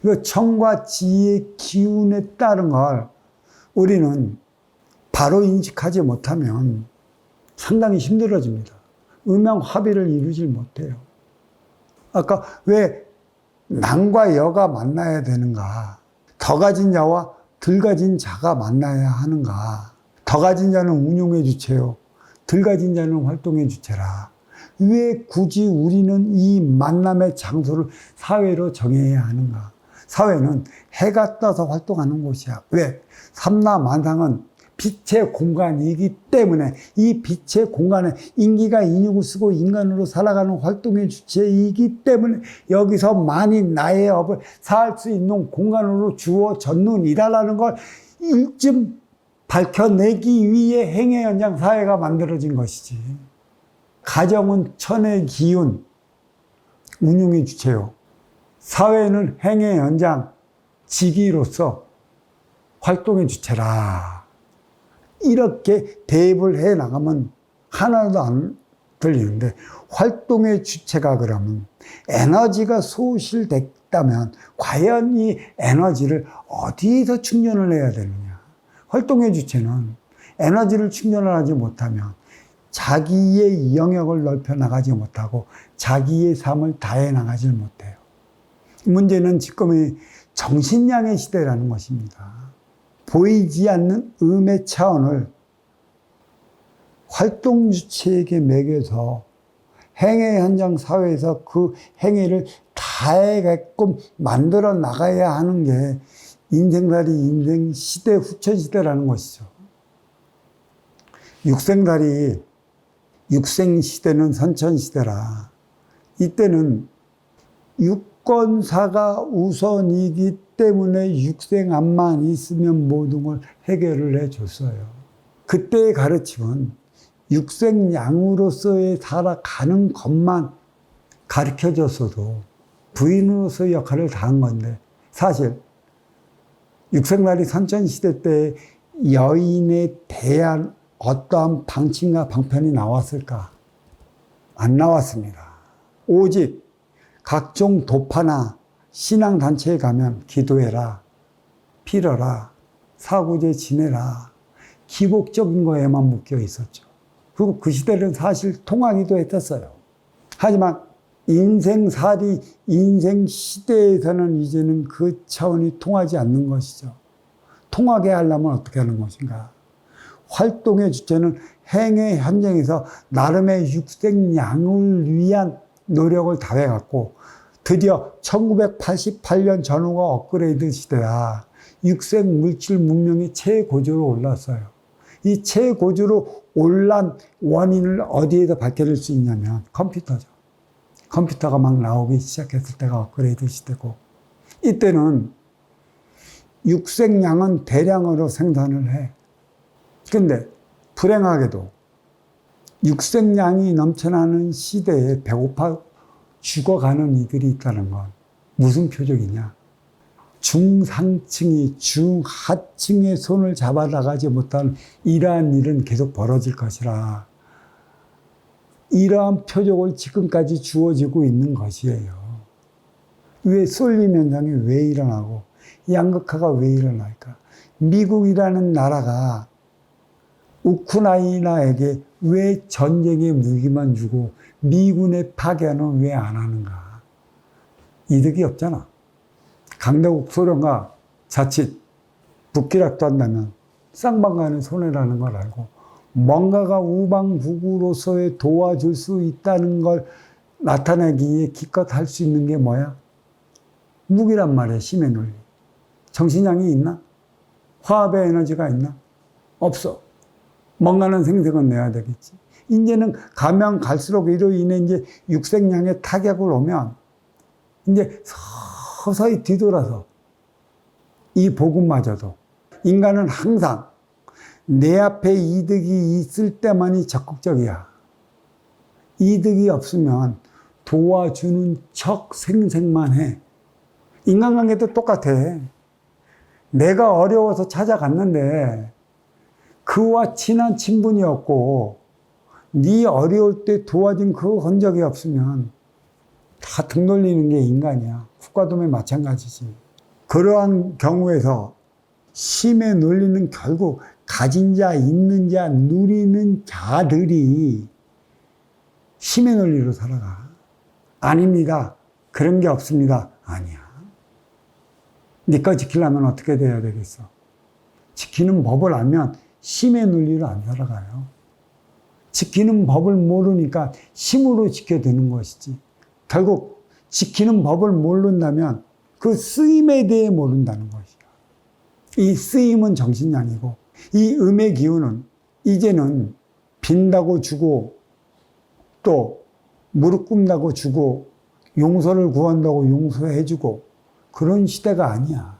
그 청과 지의 기운에 따른 걸 우리는 바로 인식하지 못하면 상당히 힘들어집니다. 음양합의를 이루질 못해요. 아까 왜 남과 여가 만나야 되는가? 더 가진 자와 덜 가진 자가 만나야 하는가? 더 가진 자는 운용의 주체요, 덜 가진 자는 활동의 주체라. 왜 굳이 우리는 이 만남의 장소를 사회로 정해야 하는가? 사회는 해가 떠서 활동하는 곳이야. 왜? 삼라만상은 빛의 공간이기 때문에 이 빛의 공간에 인기가 인육을 쓰고 인간으로 살아가는 활동의 주체이기 때문에 여기서 만이 나의 업을 살 수 있는 공간으로 주어졌느니라는 걸 일점 밝혀내기 위해 행의 현장 사회가 만들어진 것이지. 가정은 천의 기운, 운용의 주체요, 사회는 행의 현장, 지기로서 활동의 주체라. 이렇게 대입을 해 나가면 하나도 안 들리는데, 활동의 주체가 그러면 에너지가 소실됐다면 과연 이 에너지를 어디서 충전을 해야 되느냐? 활동의 주체는 에너지를 충전을 하지 못하면 자기의 영역을 넓혀 나가지 못하고 자기의 삶을 다해 나가지 못해요. 문제는 지금의 정신량의 시대라는 것입니다. 보이지 않는 음의 차원을 활동 주체에게 매겨서 행의 현장 사회에서 그 행위를 다해게끔 만들어 나가야 하는 게 인생살이 인생 시대 후천 시대라는 것이죠. 육생살이 육생 시대는 선천 시대라. 이때는 유권사가 우선이기 때문에 육생안만 있으면 모든 걸 해결을 해줬어요. 그때의 가르침은 육생양으로서의 살아가는 것만 가르쳐줬어도 부인으로서의 역할을 다한 건데, 사실 육생날이 선천시대 때 여인에 대한 어떠한 방침과 방편이 나왔을까? 안 나왔습니다. 오직 각종 도파나 신앙단체에 가면 기도해라, 빌어라, 사구제 지내라, 기복적인 거에만 묶여 있었죠. 그리고 그 시대는 사실 통하기도 했었어요. 하지만 인생살이 인생 시대에서는 이제는 그 차원이 통하지 않는 것이죠. 통하게 하려면 어떻게 하는 것인가? 활동의 주체는 행의 현장에서 나름의 육생양을 위한 노력을 다해갖고 드디어 1988년 전후가 업그레이드 시대야. 육생 물질 문명이 최고조로 올랐어요. 이 최고조로 올란 원인을 어디에서 밝혀낼 수 있냐면 컴퓨터죠. 컴퓨터가 막 나오기 시작했을 때가 업그레이드 시대고, 이때는 육생량은 대량으로 생산을 해. 근데 불행하게도 육생량이 넘쳐나는 시대에 배고파 죽어가는 이들이 있다는 건 무슨 표적이냐? 중상층이 중하층의 손을 잡아나가지 못하는 이러한 일은 계속 벌어질 것이라. 이러한 표적을 지금까지 주어지고 있는 것이에요. 왜 쏠림 현상이 왜 일어나고 양극화가 왜 일어날까? 미국이라는 나라가 우크라이나에게 왜 전쟁의 무기만 주고 미군의 파견은 왜 안 하는가? 이득이 없잖아. 강대국 소련과 자칫 북기락도 한다면 쌍방간의 손해라는 걸 알고, 뭔가가 우방국으로서의 도와줄 수 있다는 걸 나타내기에 기껏 할 수 있는 게 뭐야? 무기란 말이야. 힘의 논리. 정신량이 있나? 화합의 에너지가 있나? 없어. 뭔가는 생색은 내야 되겠지. 이제는 가면 갈수록 이로 인해 이제 육생량의 타격을 오면 이제 서서히 뒤돌아서 이 복음마저도, 인간은 항상 내 앞에 이득이 있을 때만이 적극적이야. 이득이 없으면 도와주는 척 생색만 해. 인간관계도 똑같아. 내가 어려워서 찾아갔는데 그와 친한 친분이었고 네 어려울 때 도와준 그 흔적이 없으면 다 등 돌리는 게 인간이야. 국가도매 마찬가지지. 그러한 경우에서 심의 논리는 결국 가진 자, 있는 자, 누리는 자들이 심의 논리로 살아가. 아닙니다. 그런 게 없습니다. 아니야. 네 거 지키려면 어떻게 돼야 되겠어? 지키는 법을 알면 심의 논리로 안 살아가요. 지키는 법을 모르니까 심으로 지켜드는 것이지. 결국 지키는 법을 모른다면 그 쓰임에 대해 모른다는 것이야. 이 쓰임은 정신량이고 이 음의 기운은 이제는 빈다고 주고 또 무릎 꿇는다고 주고 용서를 구한다고 용서해주고 그런 시대가 아니야.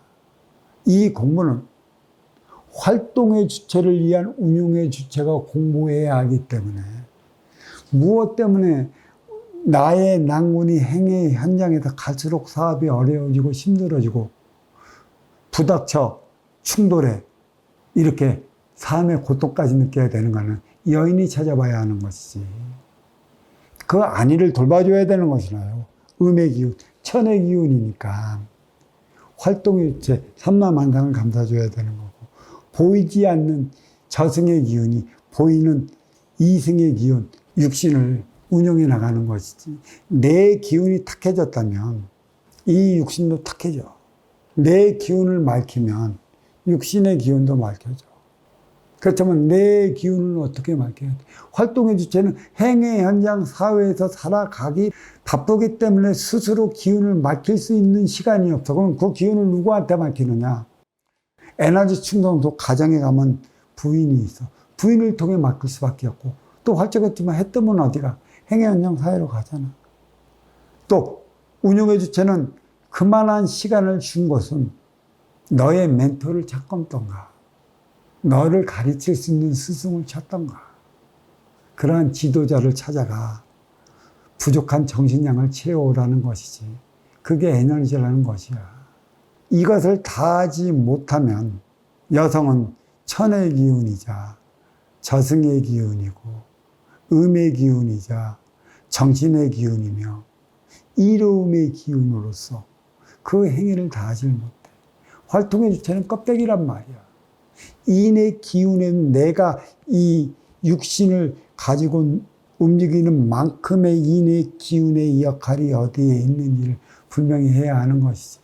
이 공부는 활동의 주체를 위한 운용의 주체가 공부해야 하기 때문에 무엇 때문에 나의 낭군이 행의 현장에서 갈수록 사업이 어려워지고 힘들어지고 부닥쳐 충돌해 이렇게 삶의 고통까지 느껴야 되는가는 여인이 찾아봐야 하는 것이지. 그 안위를 돌봐줘야 되는 것이나요. 음의 기운, 천의 기운이니까 활동의 주체, 삼라만상을 감싸줘야 되는 거고 보이지 않는 저승의 기운이 보이는 이승의 기운, 육신을 운영해 나가는 것이지. 내 기운이 탁해졌다면 이 육신도 탁해져. 내 기운을 밝히면 육신의 기운도 밝혀져. 그렇다면 내 기운을 어떻게 밝혀야 돼? 활동의 주체는 행의 현장 사회에서 살아가기 바쁘기 때문에 스스로 기운을 밝힐 수 있는 시간이 없어. 그럼 그 기운을 누구한테 밝히느냐? 에너지 충동도 가정에 가면 부인이 있어. 부인을 통해 맡길 수밖에 없고 또 활짝했지만 해 뜨면 어디가? 행의 현장 사회로 가잖아. 또 운용의 주체는 그만한 시간을 준 것은 너의 멘토를 찾건던가 너를 가르칠 수 있는 스승을 찾던가 그러한 지도자를 찾아가 부족한 정신량을 채워오라는 것이지. 그게 에너지라는 것이야. 이것을 다 하지 못하면 여성은 천의 기운이자 저승의 기운이고 음의 기운이자 정신의 기운이며 이로움의 기운으로서 그 행위를 다 하지 못해. 활동의 주체는 껍데기란 말이야. 인의 기운에는 내가 이 육신을 가지고 움직이는 만큼의 인의 기운의 역할이 어디에 있는지를 분명히 해야 하는 것이지.